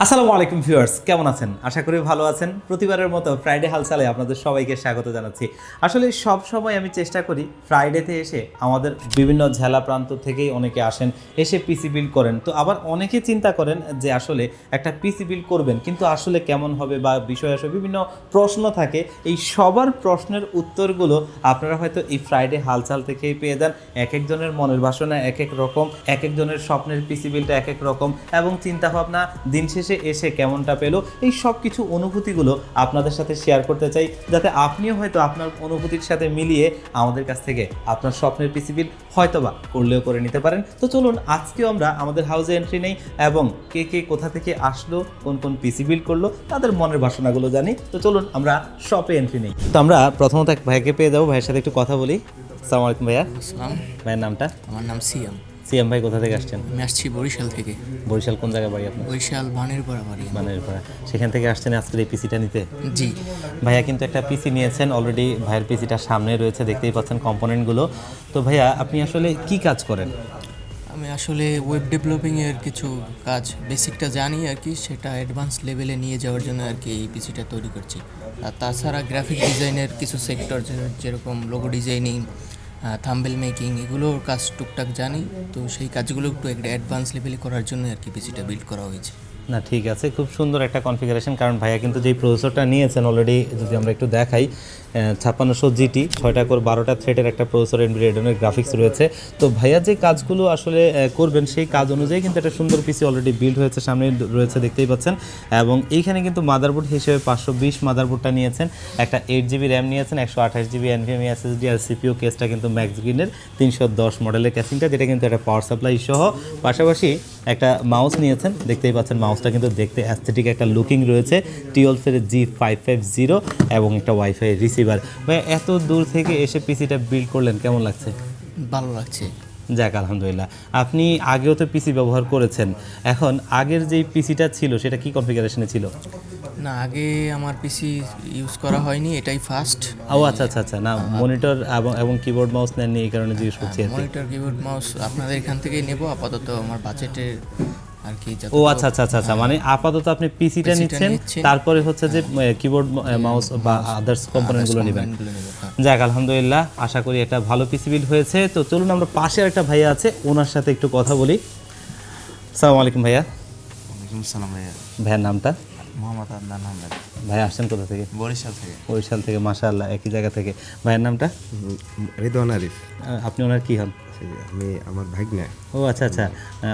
আসসালামু আলাইকুম ভিউয়ার্স, কেমন আছেন? আশা করি ভালো আছেন। প্রতিবারের মতো ফ্রাইডে হালচালে আপনাদের সবাইকে স্বাগত জানাচ্ছি। আসলে সব সময় আমি চেষ্টা করি ফ্রাইডেতে এসে আমাদের বিভিন্ন জেলা প্রান্ত থেকেই অনেকে আসেন, এসে পিসি বিল্ড করেন। তো আবার অনেকে চিন্তা করেন যে আসলে একটা পিসি বিল্ড করবেন, কিন্তু আসলে কেমন হবে বা বিষয় আসলে বিভিন্ন প্রশ্ন থাকে। এই সবার প্রশ্নের উত্তরগুলো আপনারা হয়তো এই ফ্রাইডে হালচাল থেকেই পেয়ে যান। এক একজনের মনের বাসনা এক এক রকম, এক একজনের স্বপ্নের পিসি বিল্ডটা এক এক রকম, এবং চিন্তাভাবনা দিন শেষে এসে কেমনটা পেলো, এই সব কিছু অনুভূতিগুলো আপনাদের সাথে শেয়ার করতে চাই, যাতে আপনিও হয়তো আপনার অনুভূতির সাথে মিলিয়ে আমাদের কাছ থেকে আপনার স্বপ্নের পিসি বিল হয়তোবা করলেও করে নিতে পারেন। তো চলুন আজকেও আমরা আমাদের হাউসে এন্ট্রি নেই এবং কে কে কোথা থেকে আসলো, কোন কোন পিসি বিল করলো, তাদের মনের বাসনাগুলো জানি। তো চলুন আমরা শপে এন্ট্রি নেই। তো আমরা প্রথমত এক ভাইকে পেয়ে যাবো, ভাইয়ের সাথে একটু কথা বলি। আসসালামু আলাইকুম ভাইয়া। আসসালাম। ভাইয়ের নামটা? আমার নাম সিয়াম। সিএম ভাই, কোথা থেকে আসছেন? আমি আসছি বরিশাল থেকে। বরিশাল কোন জায়গায় বাড়ি আপনার? বরিশাল বানেরপাড়া বাড়ি। বানেরপাড়া। সেখান থেকে আসছেন আজকের এই পিসিটা নিতে? জি। ভাইয়া কিন্তু একটা পিসি নিয়েছেন অলরেডি, ভাইয়ের পিসিটা সামনে রয়েছে, দেখতেই পাচ্ছেন কম্পোনেন্টগুলো। তো ভাইয়া আপনি আসলে কি কাজ করেন? আমি আসলে ওয়েব ডেভেলপিংয়ের কিছু কাজ বেসিকটা জানি আর কি, সেটা অ্যাডভান্স লেভেলে নিয়ে যাওয়ার জন্য আর কি এই পিসিটা তৈরি করছি। আর তাছাড়া গ্রাফিক ডিজাইনের কিছু সেক্টর যেরকম লোগো ডিজাইনিং, থাম্বনেল মেকিং, এগুলোর কাজ টুকটাক জানি। তো সেই কাজগুলো একটু অ্যাডভান্স লেভেলে করার জন্য আর কি পিসিটা বিল্ড করা হয়েছে। না ঠিক আছে, খুব সুন্দর একটা কনফিগারেশন। কারণ ভাইয়া কিন্তু যেই প্রসেসরটা নিয়েছেন অলরেডি, যদি আমরা একটু দেখাই, 5600 জিটি 6টা কোর 12টা থ্রেডের একটা প্রসেসর, এনভিডিয়ার গ্রাফিক্স রয়েছে। তো ভাইয়া যে কাজগুলো আসলে করবেন সেই কাজ অনুযায়ী কিন্তু একটা সুন্দর পিসি অলরেডি বিল্ড হয়েছে, সামনে রয়েছে দেখতেই পাচ্ছেন। এবং এইখানে কিন্তু মাদারবোর্ড হিসেবে 520 মাদারবোর্ডটা নিয়েছেন, একটা 8GB র্যাম নিয়েছেন, 128GB NVMe SSD, আর সিপিইউ কেসটা কিন্তু ম্যাক্সগ্রিনের 310 মডেলের ক্যাসিংটা, যেটা কিন্তু একটা পাওয়ার সাপ্লাই সহ। পাশাপাশি একটা মাউস নিয়েছেন, দেখতেই পাচ্ছেন মাউসটা কিন্তু দেখতে অ্যাস্থেটিক একটা লুকিং রয়েছে, টিওলফের G550 এবং একটা ওয়াইফাই রিসিভার। ভাই এত দূর থেকে এসে পিসিটা বিল্ড করলেন, কেমন লাগছে? ভালো লাগছে। যাক আলহামদুলিল্লাহ। আপনি আগেও তো পিসি ব্যবহার করেছেন, এখন আগের যেই পিসিটা ছিল সেটা কি কনফিগারেশনে ছিল? না, আগে আমার পিসি ইউজ করা হয়নি, এটাই ফার্স্ট। ও আচ্ছা আচ্ছা আচ্ছা, না মনিটর এবং কিবোর্ড মাউস নেননি, এই কারণে জিজ্ঞেস করছি। মনিটর কিবোর্ড মাউস আপনাদের এখান থেকেই নেব আপাতত, আমার বাজেটের আর কি। ও আচ্ছা আচ্ছা আচ্ছা, মানে আপাতত আপনি পিসিটা নিচ্ছেন, তারপরে হচ্ছে যে কিবোর্ড মাউস বা আদার্স কম্পোনেন্টগুলো নেবেন। যাক আলহামদুলিল্লাহ, আশা করি এটা ভালো পিসি বিল্ড হয়েছে। তো চলুন আমরা পাশে একটা ভাইয়া আছে, ওনার সাথে একটু কথা বলি। আসসালামু আলাইকুম ভাইয়া। ওয়ালাইকুম আসসালাম ভাইয়া। ভাইয়ার নামটা? মোহাম্মদ আদনান আহমেদ। ভাই আসছেন কোথা থেকে? বরিশাল থেকে। বরিশাল থেকে, মাশাআল্লাহ, একই জায়গা থেকে। ভাইয়ের নামটা? রিদওয়ান আরিফ। আপনি ওনার কি হন? আমি আমার ভাগ্নে। ও আচ্ছা আচ্ছা,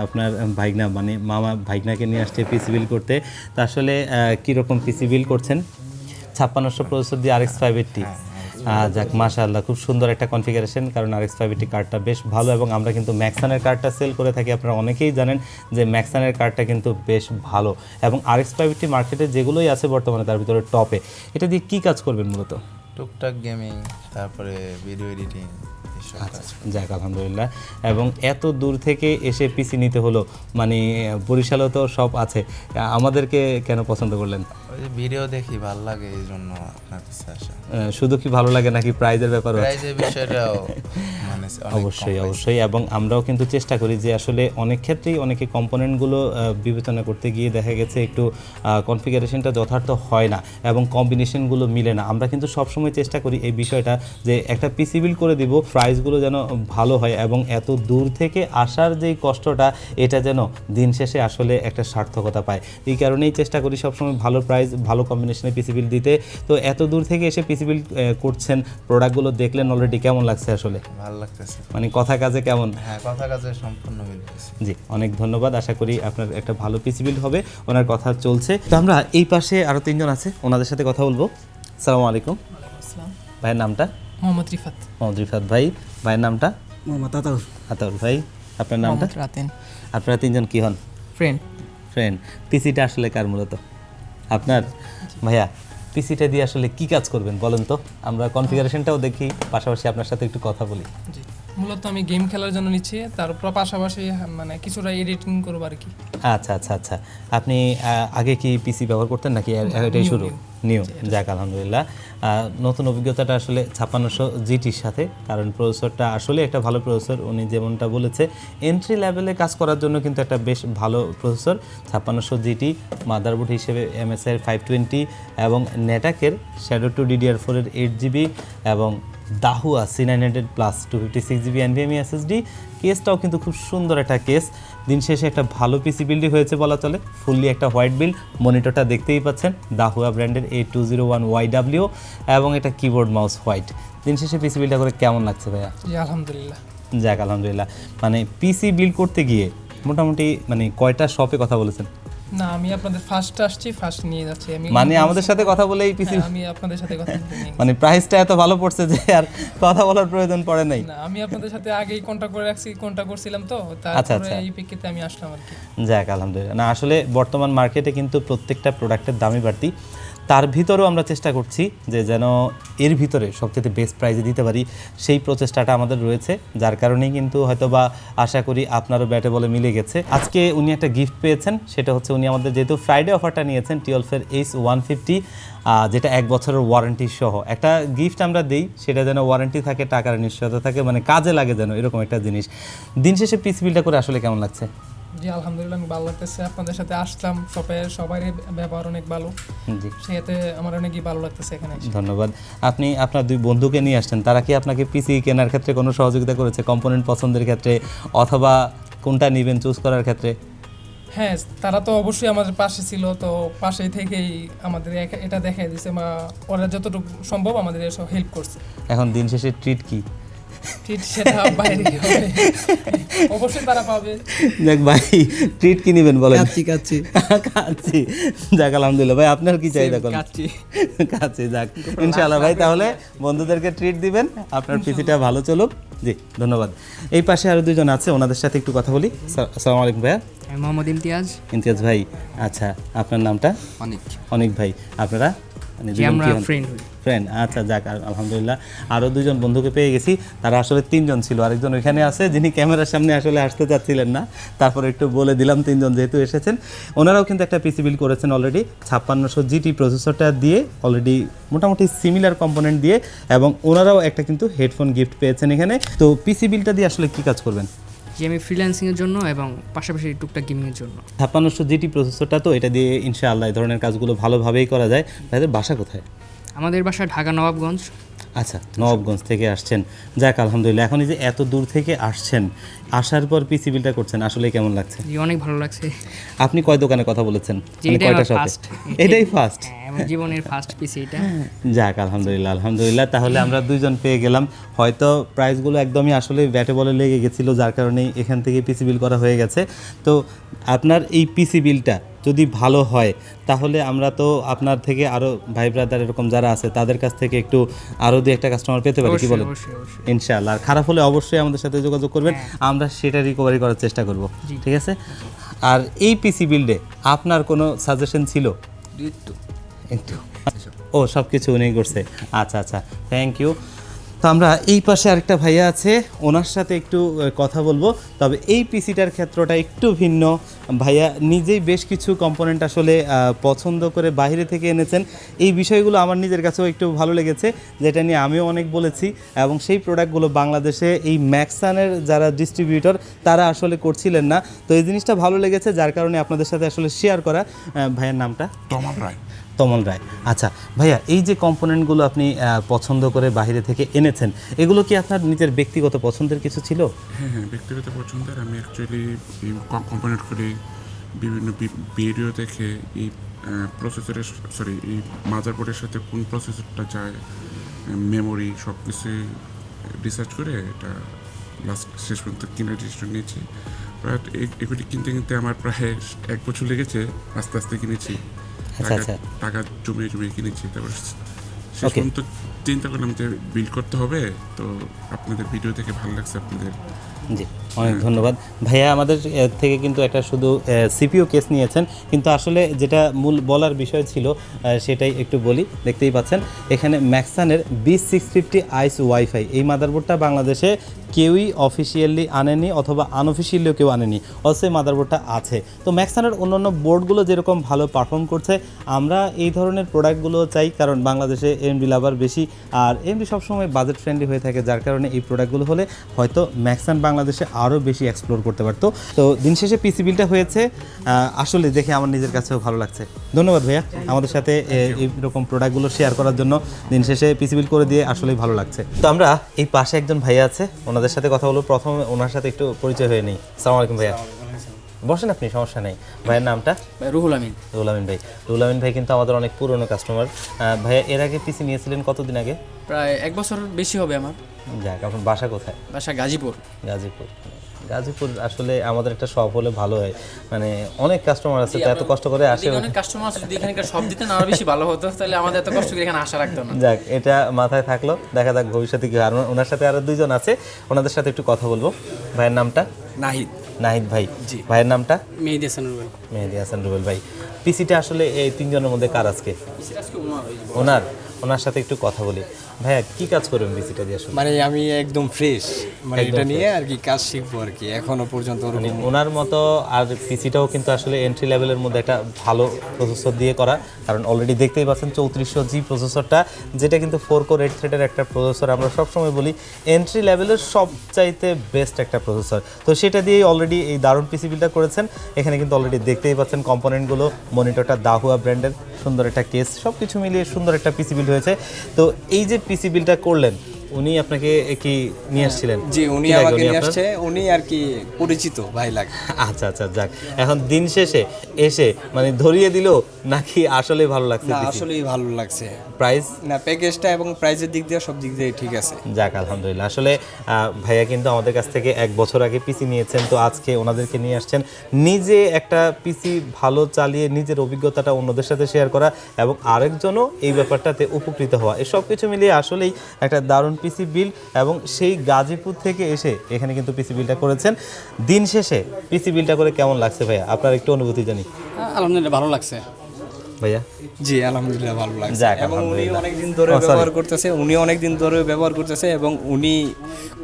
আপনার ভাইগনা, মানে মামা ভাইগনাকে নিয়ে আসছে পিসি বিল করতে। তা আসলে কীরকম পিসি বিল করছেন? 5600 প্রসেসর দিয়ে RX 580। যাক মাশাআল্লাহ, খুব সুন্দর একটা কনফিগারেশন। কারণ RX 580 কার্ডটা বেশ ভালো, এবং আমরা কিন্তু ম্যাক্সানের কার্ডটা সেল করে থাকি। আপনারা অনেকেই জানেন যে ম্যাক্সানের কার্ডটা কিন্তু বেশ ভালো, এবং RX 580 মার্কেটে যেগুলোই আছে বর্তমানে তার ভিতরে টপে। এটা দিয়ে কী কাজ করবেন মূলত? টুকটাক গেমিং, তারপরে ভিডিও এডিটিং। আচ্ছা, যাক আলহামদুলিল্লাহ। এবং এত দূর থেকে এসে পিসি নিতে হলো, মানে বরিশালেও তো সব আছে, আমাদেরকে কেন পছন্দ করলেন? ওই যে ভিডিও দেখি ভালো লাগে, এই জন্য আপনার কাছে আসা। শুধু কি ভালো লাগে নাকি প্রাইজের ব্যাপারও? প্রাইজের বিষয়টাও মানে অবশ্যই অবশ্যই, এবং আমরাও কিন্তু চেষ্টা করি যে আসলে অনেক ক্ষেত্রেই অনেকে কম্পোনেন্টগুলো বিবেচনা করতে গিয়ে দেখা গেছে একটু কনফিগারেশনটা যথার্থ হয় না এবং কম্বিনেশনগুলো মিলে না। আমরা কিন্তু সবসময় চেষ্টা করি এই বিষয়টা যে একটা পিসি বিল্ড করে দিব, প্রাইসগুলো যেন ভালো হয়, এবং এত দূর থেকে আসার যেই কষ্টটা, এটা যেন দিন শেষে আসলে একটা সার্থকতা পায়। এই কারণেই চেষ্টা করি সবসময় ভালো প্রাইস, ভালো কম্বিনেশনে পিসি বিল্ড দিতে। তো এত দূর থেকে এসে পিসি বিল্ড করছেন, প্রোডাক্টগুলো দেখলেন অলরেডি, কেমন লাগছে আসলে? ভালো লাগতেছে। মানে কথা কাজে কেমন? হ্যাঁ, কথা কাজে সম্পূর্ণ মিলতেছে। জি, অনেক ধন্যবাদ। আশা করি আপনার একটা ভালো পিসি বিল্ড হবে। ওনার কথা চলছে। তো আমরা এই পাশে আরও 3জন আছে, ওনাদের সাথে কথা বলবো। আসসালামু আলাইকুম। ভাইয়ের নামটা? মোহাম্মদ রিফাত। মোহাম্মদ রিফাত ভাই। ভাইয়ের নামটা? মোহাম্মদ আতাউর। আতাউর ভাই। আপনার নামটা? রাতেন। আপনারা 3জন কি হন? ফ্রেন্ড। ফ্রেন্ড। পিসিটা আসলে কার মূলত? আপনার? ভাইয়া পিসিটা দিয়ে আসলে কি কাজ করবেন বলেন তো? আমরা কনফিগারেশনটাও দেখি, পাশাপাশি আপনার সাথে একটু কথা বলি। জি, মূলত আমি গেম খেলার জন্য নিচ্ছি, তারপর পাশাপাশি মানে কিছুটা এডিটিং করবো আর কি। আচ্ছা আচ্ছা আচ্ছা, আপনি আগে কি পিসি ব্যবহার করতেন নাকি এটাই শুরু? নিউ, যাক আলহামদুলিল্লাহ। নতুন অভিজ্ঞতাটা আসলে 5600 জিটির সাথে, কারণ প্রসেসরটা আসলে একটা ভালো প্রসেসর। উনি যেমনটা বলেছে এন্ট্রি লেভেলে কাজ করার জন্য কিন্তু একটা বেশ ভালো প্রসেসর। 5600 জিটি মাদারবোর্ড হিসেবে MSI 520 এবং নেটাকের শ্যাডো 2 DDR4 এর 8GB এবং দাহুয়া C900 plus 256GB NVMe SSD। কেসটাও কিন্তু খুব সুন্দর একটা কেস। দিন শেষে একটা ভালো পিসি বিল্ডই হয়েছে বলা চলে। ফুললি একটা হোয়াইট বিল্ড, মনিটরটা দেখতেই পাচ্ছেন দাহুয়া ব্র্যান্ডের A201YW এবং এটা কিবোর্ড মাউস হোয়াইট। দিন শেষে পিসি বিল্ডটা করে কেমন লাগছে ভাইয়া? জি আলহামদুলিল্লাহ। যাক আলহামদুলিল্লাহ। মানে পিসি বিল্ড করতে গিয়ে মোটামুটি মানে কয়টা শপে কথা বলেছেন? না, আমি আপনাদের ফার্স্ট আসছি, ফার্স্ট নিয়ে যাচ্ছি আমি। মানে আমাদের সাথে কথা বলে এই পিসি হ্যাঁ, আমি আপনাদের সাথে কথা বলতে নিয়ে মানে প্রাইসটা এত ভালো পড়ছে যে আর কথা বলার প্রয়োজন পড়ে নাই। না, আমি আপনাদের সাথে আগেই কন্টাক্ট করে রাখছি, কন্টাক্ট করছিলাম তো, আচ্ছা। তারপরে এই প্রেক্ষিতে আমি আসলাম আর কি। যাক আলহামদুলিল্লাহ। না আসলে বর্তমান মার্কেটে কিন্তু প্রত্যেকটা প্রোডাক্টের দামই বাড়তি, তার ভিতরেও আমরা চেষ্টা করছি যে যেন এর ভিতরে সবচেয়ে বেস্ট প্রাইজে দিতে পারি, সেই প্রচেষ্টাটা আমাদের রয়েছে। যার কারণেই কিন্তু হয়তোবা আশা করি আপনারও ব্যাটে বলে মিলে গেছে। আজকে উনি একটা গিফট পেয়েছেন, সেটা হচ্ছে উনি আমাদের যেহেতু ফ্রাইডে অফারটা নিয়েছেন টিওলফের H150, যেটা 1 বছরের ওয়ারেন্টি সহ একটা গিফট আমরা দিই, সেটা যেন ওয়ারেন্টি থাকে, টাকার নিশ্চয়তা থাকে, মানে কাজে লাগে যেন, এরকম একটা জিনিস। দিন শেষে পিস বিলটা করে আসলে কেমন লাগছে? জি আলহামদুলিল্লাহ, আমি ভালো লাগতেছে। আপনাদের সাথে আসলাম, সবারই ব্যবহার অনেক ভালো, জি সেতে আমার অনেকই ভালো লাগতেছে এখানে এসে। ধন্যবাদ। আপনি আপনার 2 বন্ধুকে নিয়ে আসছেন, তারা কি আপনাকে পিসি কেনার ক্ষেত্রে কোনো সহযোগিতা করেছে, কম্পোনেন্ট পছন্দের ক্ষেত্রে অথবা কোনটা নেবেন চুজ করার ক্ষেত্রে? হ্যাঁ, তারা তো অবশ্যই আমাদের পাশে ছিল, তো পাশেই থেকেই আমাদের এটা দেখাই দিছে, ওরা যতটুকু সম্ভব আমাদের এসব হেল্প করছে। এখন দিন শেষে ট্রিট কি? ট্রিট সেটা বাইরে হবে, অবশ্যই তারা পাবে। দেখ ভাই, ট্রিট কি নেবেন বলেন? কাচ্ছি কাচ্ছি। যাক আলহামদুলিল্লাহ। ভাই আপনার কি চাহিদা কোন? কাচ্ছি। যাক ইনশাআল্লাহ ভাই, তাহলে বন্ধুদেরকে ট্রিট দিবেন, আপনার পিসিটা ভালো চলুক। জি ধন্যবাদ। এই পাশে আরো 2 জন আছে, ওনাদের সাথে একটু কথা বলি। আসসালামু আলাইকুম ভাইয়া। মোহাম্মদ ইমতিয়াজ। ইমতিয়াজ ভাই, আচ্ছা আপনার নামটা? অনেক ভাই। আপনারা ফ্রেন্ড? আচ্ছা যাক আলহামদুলিল্লাহ। আরও 2 জন বন্ধুকে পেয়ে গেছি, তারা আসলে 3 জন ছিল, আরেকজন ওইখানে আছে যিনি ক্যামেরার সামনে আসলে আসতে চাচ্ছিলেন না, তারপর একটু বলে দিলাম 3 জন যেহেতু এসেছেন। ওনারাও কিন্তু একটা পিসি বিল্ড করেছেন অলরেডি 5600 জিটি প্রসেসরটা দিয়ে, অলরেডি মোটামুটি সিমিলার কম্পোনেন্ট দিয়ে, এবং ওনারাও একটা কিন্তু হেডফোন গিফট পেয়েছেন এখানে। তো পিসি বিল্ডটা দিয়ে আসলে কী কাজ করবেন? যে আমি ফ্রিল্যান্সিংয়ের জন্য এবং পাশাপাশি টুকটাক গেমিংয়ের জন্য। 5600 জিটি প্রসেসরটা, তো এটা দিয়ে ইনশাআল্লাহ এই ধরনের কাজগুলো ভালোভাবেই করা যায়। ভাইদের বাসা কোথায়? আমাদের বাসা ঢাকা নবাবগঞ্জ। আচ্ছা, নবাবগঞ্জ থেকে আসছেন। যাক আলহামদুলিল্লাহ। এখন এই যে এত দূর থেকে আসছেন, আসার পর পিসি বিলটা করছেন, আসলে কেমন লাগছে? জি অনেক ভালো লাগছে। আপনি কয় দোকানে কথা বলেছেন? এটাই কয়টা শপে? ফার্স্ট। এটাই ফার্স্ট? আমার জীবনের ফার্স্ট পিসি এটা। যাক আলহামদুলিল্লাহ। আলহামদুলিল্লাহ, তাহলে আমরা 2 জন পেয়ে গেলাম। হয়তো প্রাইসগুলো একদমই আসলে ব্যাটে বলে লেগে গেছিলো, যার কারণেই এখান থেকে পিসি বিল করা হয়ে গেছে। তো আপনার এই পিসি বিলটা যদি ভালো হয়, তাহলে আমরা তো আপনার থেকে আরও ভাই ব্রাদার এরকম যারা আছে তাদের কাছ থেকে একটু আরও 2-1টা কাস্টমার পেতে পারি, কি বলেন? ইনশাআল্লাহ। আর খারাপ হলে অবশ্যই আমাদের সাথে যোগাযোগ করবেন, আমরা সেটা রিকভারি করার চেষ্টা করব, ঠিক আছে? আর এই পিসি বিল্ডে আপনার কোনো সাজেশন ছিল? একটু ও সব কিছু উনি করছে। আচ্ছা, থ্যাংক ইউ। তো আমরা এই পাশে আরেকটা ভাইয়া আছে, ওনার সাথে একটু কথা বলবো। তবে এই পিসিটার ক্ষেত্রটা একটু ভিন্ন। ভাইয়া নিজেই বেশ কিছু কম্পোনেন্ট আসলে পছন্দ করে বাইরে থেকে এনেছেন। এই বিষয়গুলো আমার নিজের কাছেও একটু ভালো লেগেছে, যেটা নিয়ে আমিও অনেক বলেছি, এবং সেই প্রোডাক্টগুলো বাংলাদেশে এই ম্যাক্সানের যারা ডিস্ট্রিবিউটর তারা আসলে করছিলেন না। তো এই জিনিসটা ভালো লেগেছে, যার কারণে আপনাদের সাথে আসলে শেয়ার করা। ভাইয়ের নামটা? তমল রায়। আচ্ছা ভাইয়া, এই যে কম্পোনেন্টগুলো আপনি পছন্দ করে বাইরে থেকে এনেছেন, এগুলো কি আপনার নিজের ব্যক্তিগত পছন্দের কিছু ছিল? হ্যাঁ, ব্যক্তিগত পছন্দের। আমি অ্যাকচুয়ালি এই কম্পোনেন্টগুলি বিভিন্ন ভিডিও দেখে এই প্রসেসরের এই মাদারবোর্ডের সাথে কোন প্রসেসরটা যায়, মেমোরি সব কিছু রিসার্চ করে এটা শেষ পর্যন্ত কেনার ডিসিশন নিয়েছি। প্রায় এগুলি কিনতে আমার প্রায় 1 বছর লেগেছে, আস্তে আস্তে কিনেছি। টাকা জমিয়ে কিনেছি। তারপর শেষ পর্যন্ত চিন্তা করলাম যে বিল্ড করতে হবে। তো আপনাদের ভিডিও থেকে ভালো লাগছে আপনাদের। জি অনেক ধন্যবাদ ভাইয়া। আমাদের থেকে কিন্তু একটা শুধু সিপিইউ কেস নিয়েছেন, কিন্তু আসলে যেটা মূল বলার বিষয় ছিল সেটাই একটু বলি। দেখতেই পাচ্ছেন এখানে ম্যাক্সানের B650 আইস ওয়াইফাই, এই মাদারবোর্ডটা বাংলাদেশে কেউই অফিসিয়ালি আনেনি অথবা আনঅফিসিয়ালিও কেউ আনেনি, অথচ এই মাদারবোর্ডটা আছে। তো ম্যাক্সানের অন্যান্য বোর্ডগুলো যেরকম ভালো পারফর্ম করছে, আমরা এই ধরনের প্রোডাক্টগুলো চাই, কারণ বাংলাদেশে এমডি লাভার বেশি, আর এমডি সবসময় বাজেট ফ্রেন্ডলি হয়ে থাকে, যার কারণে এই প্রোডাক্টগুলো হলে হয়তো ম্যাক্সান বাংলাদেশে আরও বেশি এক্সপ্লোর করতে পারতো। তো দিন শেষে পিসি বিলটা হয়েছে, আসলে দেখে আমার নিজের কাছেও ভালো লাগছে। ধন্যবাদ ভাইয়া আমাদের সাথে এইরকম প্রোডাক্টগুলো শেয়ার করার জন্য। দিন শেষে পিসি বিল করে দিয়ে আসলেই ভালো লাগছে। তো আমরা এই পাশে একজন ভাইয়া আছে, ওনাদের সাথে কথা বলবো। প্রথমে ওনার সাথে একটু পরিচয় হয়ে নেই। আসসালামু আলাইকুম ভাইয়া। বসেন আপনি, সমস্যা নেই। ভাইয়ের নামটা? রুহুল আমিন। রুহুল আমিন ভাই। রুহুল আমিন ভাই কিন্তু আমাদের অনেক পুরনো কাস্টমার। ভাইয়া এর আগে পিসি নিয়েছিলেন কতদিন আগে? প্রায় 1 বছর বেশি হবে আমার। যাক, আপনার বাসা কোথায়? বাসা গাজীপুর। গাজীপুর। গাজীপুর আসলে আমাদের একটা শপ হলে ভালো হয়, মানে অনেক কাস্টমার আছে তো এত কষ্ট করে আসে। অনেক কাস্টমার আছে, যদি এখানকার সব দিতেন আরো বেশি ভালো হতো, তাহলে আমাদের এত কষ্ট করে এখানে আসা লাগতো না। যাক, এটা মাথায় থাকলো, দেখা যাক ভবিষ্যতে কি হয়। আর ওনার সাথে আরো দুইজন আছে, ওনাদের সাথে একটু কথা বলবো। ভাইয়ের নামটা? নাহিদ। নাহিদ ভাই। ভাইয়ের নামটা? মেহেদি হাসান রুবেল। মেহেদি হাসান রুবেল ভাই। পিসিটা আসলে এই তিনজনের মধ্যে কার আজকে? ওনার সাথে একটু কথা বলি। ভাইয়া কি কাজ করবেন পিসিটা দিয়ে আসলে? মানে আমি একদম ফ্রেশ, মানে এটা নিয়ে আর কি কাজ শিখবো আর কি, এখনো পর্যন্ত মানে ওনার মতো। আর পিসিটাও কিন্তু আসলে এন্ট্রি লেভেলের মধ্যে একটা ভালো প্রসেসর দিয়ে করা, কারণ অলরেডি দেখতেই পাচ্ছেন 3400G প্রসেসরটা, যেটা কিন্তু 4 কোর 8 থ্রেডের একটা প্রসেসর। আমরা সবসময় বলি এন্ট্রি লেভেলের সবচাইতে বেস্ট একটা প্রসেসর। তো সেটা দিয়েই অলরেডি এই দারুণ পিসি বিলটা করেছেন। এখানে কিন্তু অলরেডি দেখতেই পাচ্ছেন কম্পোনেন্টগুলো, মনিটরটা দাহুয়া ব্র্যান্ডের, সুন্দর একটা কেস, সব কিছু মিলিয়ে সুন্দর একটা পিসি বিল হয়েছে। তো এই যে পিসি বিলটা করলেন, উনি আপনাকে কি নিয়ে আসছিলেন? জি, উনি কি লাগে আমাকে নিয়ে আপনার? আসছে, উনি আর কি পরিচিত ভাই লাগে। আচ্ছা আচ্ছা, যাক। এখন দিন শেষে এসে মানে ধরিয়ে দিল নাকি আসলে ভালো লাগছে? না, আসলেই ভালো লাগছে। প্রাইস না, প্যাকেজটা এবং প্রাইসের দিক দিয়ে সব দিক দিয়ে ঠিক আছে। যাক, আলহামদুলিল্লাহ। আসলে ভাইয়া কিন্তু আমাদের কাছ থেকে 1 বছর আগে পিসি নিয়েছেন, তো আজকে ওনাদেরকে নিয়ে আসছেন নিজে একটা পিসি ভালো চালিয়ে নিজের অভিজ্ঞতাটা অন্যদের সাথে শেয়ার করা এবং আরেকজনও এই ব্যাপারটাতে উপকৃত হওয়া। এসব কিছু মিলিয়ে আসলেই একটা দারুণ পিসি বিল, এবং সেই গাজীপুর থেকে এসে এখানে কিন্তু পিসি বিলটা করেছেন। দিন শেষে পিসি বিলটা করে কেমন লাগছে ভাইয়া, আপনার একটু অনুভূতি জানি। আলহামদুলিল্লাহ ভালো লাগছে ভাইয়া? জি, আলহামদুলিল্লাহ ভালো লাগছে। যাক, এবং উনি আলহামদুলিল্লাহ। অনেকদিন ধরে Oh, sorry. ব্যবহার করতেছে, এবং উনি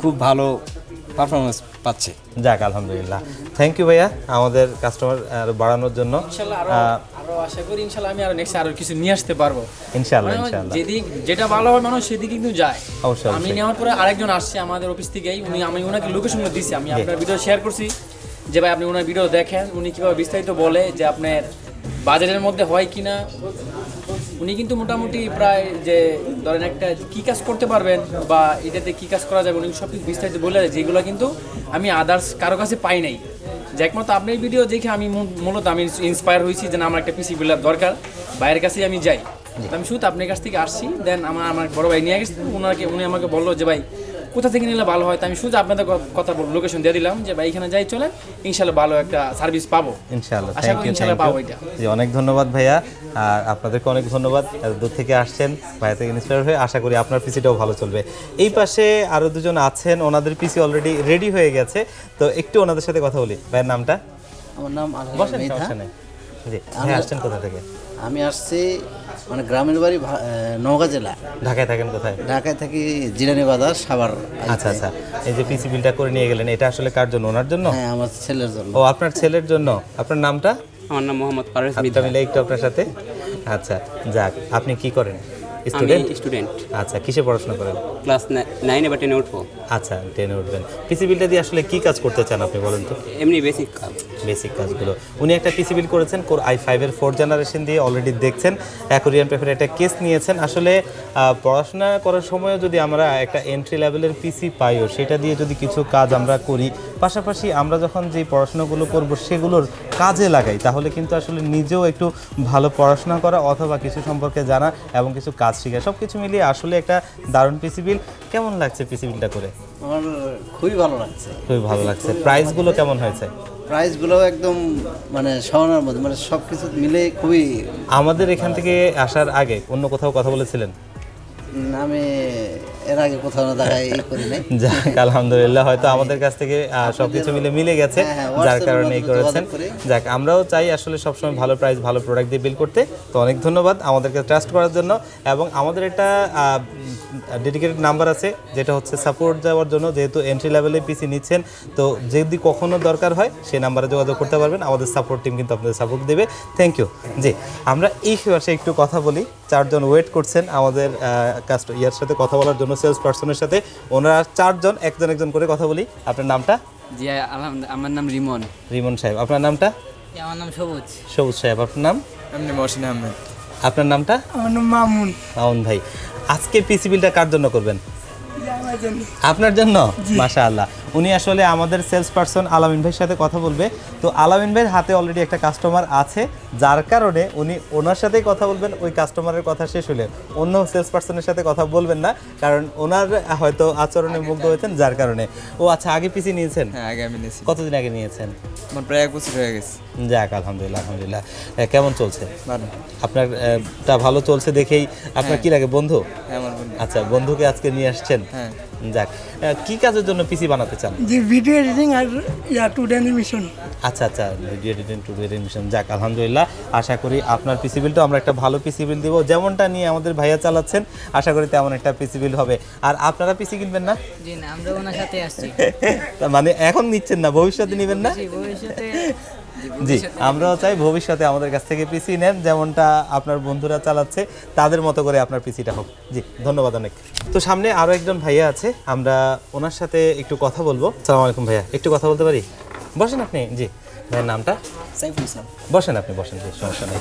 খুব ভালো পারফরমেন্স পাচ্ছে। যাক, আলহামদুলিল্লাহ। থ্যাংক ইউ ভাইয়া আমাদের কাস্টমার বাড়ানোর জন্য। ইনশাআল্লাহ আরো আশা করি ইনশাআল্লাহ আমি আরো নেক্সট আরো কিছু নিয়ে আসতে পারবো। ইনশাআল্লাহ মানে ইনশাআল্লাহ যেদিক যেটা ভালো হয় মানুষ সেদিকে কিন্তু যায়। অবশ্যই, আমি অবশ্যই। নেওয়ার পরে আরেকজন আসছে আমাদের অফিস থেকেই, আমি ওনাকে লোকেশনগুলো দিছি, আমি আপনার ভিডিও শেয়ার করছি যে ভাই আপনি ওনার ভিডিও দেখেন, উনি কীভাবে বিস্তারিত বলে যে আপনার বাজারের মধ্যে হয় কিনা। উনি কিন্তু মোটামুটি প্রায় যে ধরেন একটা কী কাজ করতে পারবেন বা এটাতে কী কাজ করা যাবে, উনি সব কিছু বিস্তারিত বলে দেয়, যেগুলো কিন্তু আমি আদার্স কারো কাছে পাই নাই। যে একমাত্র আপনার ভিডিও দেখে আমি মূলত আমি ইন্সপায়ার হয়েছি যে না, আমার একটা পিসি বিল্ডার দরকার, বাইরের কাছেই আমি যাই। আমি শুধু আপনার কাছ থেকে আসছি, দেন আমার বড় ভাই নিয়ে গেছে, উনি আমাকে বললো যে ভাই কোথা থেকে নিলে ভালো হয়। তো আমি শুধু আপনাদের কথা লোকেশন দিয়ে দিলাম যে ভাই এখানে যাই চলেন, ইনশাল্লাহ ভালো একটা সার্ভিস পাবো ইনশাআল্লাহ। আশা থ্যাংক করি ইউ, ইনশাল্লাহ পাবো এটা। জি, অনেক ধন্যবাদ ভাইয়া, আর আপনাদেরকে অনেক ধন্যবাদ, এত দূর থেকে আসছেন, ভাইয়া থেকে ইন্সপায়ার হয়ে। আশা করি আপনার পিসিটাও ভালো চলবে। এই পাশে আরও দুজন আছেন, ওনাদের পিসি অলরেডি রেডি হয়ে গেছে, তো একটু ওনাদের সাথে কথা বলি। ভাইয়ের নামটা? আমার নাম বসেন, সমস্যা নেই। জি, ভাই আসছেন কোথা থেকে? আমি আসছি মানে গ্রামের বাড়ি নওগাঁ জেলা। ঢাকায় থাকেন কোথায়? ঢাকায় থাকি জিরানি বাজার সাভার। আচ্ছা আচ্ছা, এই যে পিসি বিলটা করে নিয়ে গেলেন, এটা আসলে কার জন্য? ওনার জন্য? হ্যাঁ, আমার ছেলের জন্য। ও, আপনার ছেলের জন্য। আপনার নামটা? আমার নাম মোহাম্মদ পারভেজ হাতটা মিলে একটু আপনার সাথে। আচ্ছা, যাক। আপনি কি করেন? স্টুডেন্ট? স্টুডেন্ট, আচ্ছা, কিসে পড়াশোনা করেন? ক্লাস 9 বা 10 উঠবো। আচ্ছা, 10-এ উঠবেন। পিসি বিলটা দিয়ে আসলে কি কাজ করতে চান আপনি বলেন তো? এমনি বেসিক কাজ। বেসিক কাজগুলো। উনি একটা পিসি বিল করেছেন কোর i5-এর 4th জেনারেশন দিয়ে, অলরেডি দেখছেন অ্যাকোরিয়াম পেপারে একটা কেস নিয়েছেন। আসলে পড়াশোনা করার সময়ও যদি আমরা একটা এন্ট্রি লেভেলের পিসি পাইও, সেটা দিয়ে যদি কিছু কাজ আমরা করি, পাশাপাশি আমরা যখন যে পড়াশোনাগুলো করব সেগুলোর কাজে লাগাই, তাহলে কিন্তু আসলে নিজেও একটু ভালো পড়াশোনা করা অথবা কিছু সম্পর্কে জানা এবং কিছু কাজ শেখা, সব কিছু মিলিয়ে আসলে একটা দারুণ পিসি বিল। কেমন লাগছে পিসি বিলটা করে? আমার খুবই ভালো লাগছে। খুবই ভালো লাগছে। প্রাইসগুলো কেমন হয়েছে? প্রাইসগুলো একদম মানে সমানের মধ্যে, মানে সব কিছু মিলে খুবই। আমাদের এখান থেকে আসার আগে অন্য কোথাও কথা বলেছিলেন? আমি এর আগে কোথাও না দেখাই করি নাই। যাক, আলহামদুলিল্লাহ, হয়তো আমাদের কাছ থেকে সবকিছু মিলে গেছে, যার কারণে এই করেছেন। যাক, আমরাও চাই আসলে সবসময় ভালো প্রাইস ভালো প্রোডাক্ট দিয়ে বিল করতে। তো অনেক ধন্যবাদ আমাদেরকে ট্রাস্ট করার জন্য, এবং আমাদের একটা ডেডিকেটেড নাম্বার আছে, যেটা হচ্ছে সাপোর্ট দেওয়ার জন্য, যেহেতু এন্ট্রি লেভেলে পিসি নিচ্ছেন, তো যদি কখনো দরকার হয় সেই নাম্বারে যোগাযোগ করতে পারবেন। আমাদের সাপোর্ট টিম কিন্তু আপনাদের সাপোর্ট দেবে। Thank you. জি, আমরা এই পাশে একটু কথা বলি। 4 জন ওয়েট করছেন আমাদের ইয়ার সাথে কথা বলার জন্য, সেলস পার্সনের সাথে। ওনারা 4 জন একজন করে কথা বলি। আপনার নামটা? জি আমার নাম রিমন। রিমন সাহেব। আপনার নামটা? আমার নাম সবুজ। সবুজ সাহেব। আপনার নাম? এমনি মহসিন আহমেদ। আপনার নামটা? আমার নাম মামুন। মামুন ভাই, আজকে পিসি বিলটা কার জন্য করবেন? আপনার জন্য। মাশাআল্লাহ। উনি আসলে আমাদের সেলস পারসন আলামিন ভাইয়ের সাথে কথা বলবে। তো আলামিন ভাইয়ের হাতে অলরেডি একটা কাস্টমার আছে, যার কারণে উনি ওনার সাথেই কথা বলবেন। ওই কাস্টমারের কথা শেষ হলে অন্য সেলস পারসনের সাথে কথা বলবেন না, কারণ ওনার হয়তো আচরণে মুগ্ধ হয়েছেন, যার কারণে। ও আচ্ছা, আগে পিসি নিয়েছেন? হ্যাঁ, আগে আমি নিয়েছি। কতদিন আগে নিয়েছেন? আমার প্রায় 1 বছর হয়ে গেছে। যাক, আলহামদুলিল্লাহ আলহামদুলিল্লাহ। কেমন চলছে? ভালো। আপনার টা ভালো চলছে দেখেই আপনার কি লাগে? বন্ধু? হ্যাঁ, আমার বন্ধু। আচ্ছা, বন্ধুকে আজকে নিয়ে আসছেন? হ্যাঁ। যাক, কি কাজের জন্য পিসি বানাতে চান? যে ভিডিও এডিটিং আর 2D অ্যানিমেশন। আচ্ছা আচ্ছা, ভিডিও এডিটিং, 2D অ্যানিমেশন। যাক, আলহামদুলিল্লাহ। আশা করি আপনার পিসি বিলটাও আমরা একটা ভালো পিসি বিল দিব, যেমনটা নিয়ে আমাদের ভাইয়া চালাচ্ছেন। আশা করি তেমন একটা পিসি বিল হবে। আর আপনারা পিসি কিনবেন না? জি না, আমরা ওনার সাথে আসছি। মানে এখন নিচ্ছেন না, ভবিষ্যতে নেবেন না? জি ভবিষ্যতে। জি, আমরাও চাই ভবিষ্যতে আমাদের কাছ থেকে পিসি নেন, যেমনটা আপনার বন্ধুরা চালাচ্ছে, তাদের মতো করে আপনার পিসিটা হোক। জি, ধন্যবাদ অনেক। তো সামনে আরও একজন ভাইয়া আছে, আমরা ওনার সাথে একটু কথা বলবো। আসসালামু আলাইকুম ভাইয়া, একটু কথা বলতে পারি? বসেন আপনি। জি, ভাইয়ের নামটা? সাইফুল ইসলাম। বসেন আপনি, বসেন, সমস্যা নেই।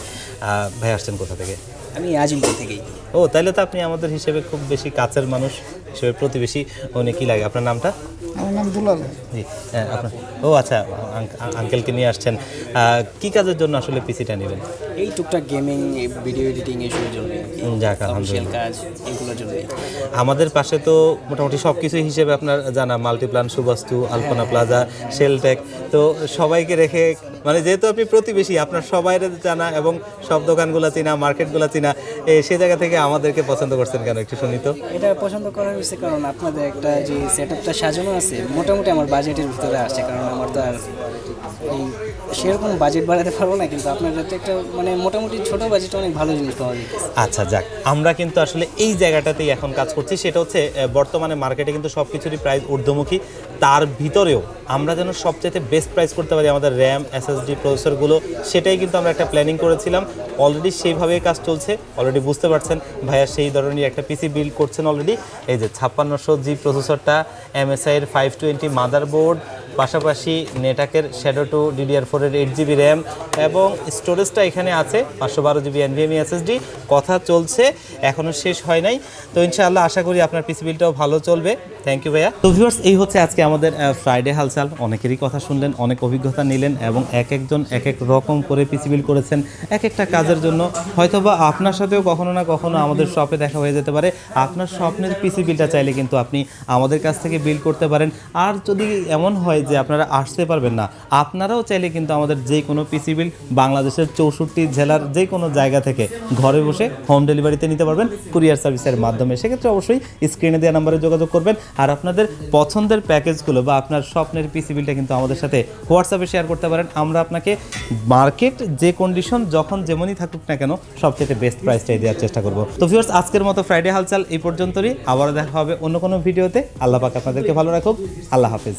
ভাই আসছেন কোথা থেকে? আমি আজিমপুর থেকেই। ও, তাহলে তো আপনি আমাদের হিসেবে খুব বেশি কাছের মানুষ হিসেবে, প্রতিবেশী। উনি কি লাগে? আপনার নামটা? আমার নাম দুলাল। জি, আপনার? ও আচ্ছা, আঙ্কেলকে নিয়ে আসছেন। কি কাজের জন্য আসলে পিসিটা নেবেন? এই টুকটাক গেমিং, ভিডিও এডিটিং এসবের জন্য। যাক, আলহামদুলিল্লাহ। কাজ এগুলোর জন্য। আমাদের পাশে তো মোটামুটি সব কিছুই হিসেবে আপনার জানা, মাল্টিপ্লান, সুবাস্তু, আলপনা প্লাজা, শেলটেক, তো সবাইকে রেখে, মানে যেহেতু আপনি প্রতিবেশী, আপনার সবাই জানা এবং সব দোকানগুলো চিনা, মার্কেটগুলো চিনা, সে জায়গা থেকে আমাদেরকে পছন্দ করছেন কেন, একটু শুনি তো। এটা পছন্দ করা হয়েছে কারণ আপনাদের একটা যে সেটআপটা সাজানো আছে মোটামুটি আমার বাজেটের ভিতরে আসে, কারণ আমার তো আর এই সেরকম বাজেট বাড়াতে পারবো না, কিন্তু আপনাদের তো একটা মানে মোটামুটি ছোট বাজেটে অনেক ভালো জিনিস পাওয়া যায়। আচ্ছা, যাক, আমরা কিন্তু আসলে এই জায়গাটাতেই এখন কাজ করছি। সেটা হচ্ছে বর্তমানে মার্কেটে কিন্তু সব কিছুরই প্রাইস ঊর্ধ্বমুখী, তার ভিতরেও আমরা যেন সবচেয়ে বেস্ট প্রাইস করতে পারি আমাদের র্যাম, SSD, প্রসেসরগুলো, সেটাই কিন্তু আমরা একটা প্ল্যানিং করেছিলাম। অলরেডি সেইভাবেই কাজ চলছে। অলরেডি বুঝতে পারছেন ভাইয়া সেই ধরনের একটা পিসি বিল্ড করছেন অলরেডি। এই যে 5600G প্রসেসরটা, MSI এর 520 মাদারবোর্ড, পাশাপাশি নেটাকের শ্যাডো 2 DDR4 এর 8GB র্যাম, এবং স্টোরেজটা এখানে আছে 512GB NVMe SSD। কথা চলছে, এখনও শেষ হয় নাই। তো ইনশাআল্লাহ আশা করি আপনার পিসি বিলটাও ভালো চলবে। থ্যাংক ইউ ভাইয়া। তো ভিউয়ার্স, এই হচ্ছে আজকে আমাদের ফ্রাইডে হালচাল। অনেকেরই কথা শুনলেন, অনেক অভিজ্ঞতা নিলেন, এবং একজন এক এক রকম করে পিসি বিল করেছেন এক একটা কাজের জন্য। হয়তোবা আপনার সাথেও কখনো না কখনো আমাদের শপে দেখা হয়ে যেতে পারে। আপনার স্বপ্নের পিসি বিলটা চাইলে কিন্তু আপনি আমাদের কাছ থেকে বিল করতে পারেন। আর যদি এমন হয় যে আপনারা আসতে পারবেন না, আপনারাও চাইলে কিন্তু আমাদের যে কোনো পিসি বিল বাংলাদেশের 64 জেলার যে কোনো জায়গা থেকে ঘরে বসে হোম ডেলিভারিতে নিতে পারবেন কুরিয়ার সার্ভিসের মাধ্যমে। সেক্ষেত্রে অবশ্যই স্ক্রিনে দেওয়া নাম্বারে যোগাযোগ করবেন, আর আপনাদের পছন্দের প্যাকেজগুলো বা আপনার স্বপ্নের পিসি বিলটা কিন্তু আমাদের সাথে হোয়াটসঅ্যাপে শেয়ার করতে পারেন। আমরা আপনাকে মার্কেট যে কন্ডিশন যখন যেমনই থাকুক না কেন সবচেয়ে বেস্ট প্রাইসটাই দেওয়ার চেষ্টা করব। তো ভিউয়ার্স, আজকের মতো ফ্রাইডে হালচাল এই পর্যন্তই। আবার দেখা হবে অন্য কোনো ভিডিওতে। আল্লাহ পাক আপনাদেরকে ভালো রাখুক। আল্লাহ হাফেজ।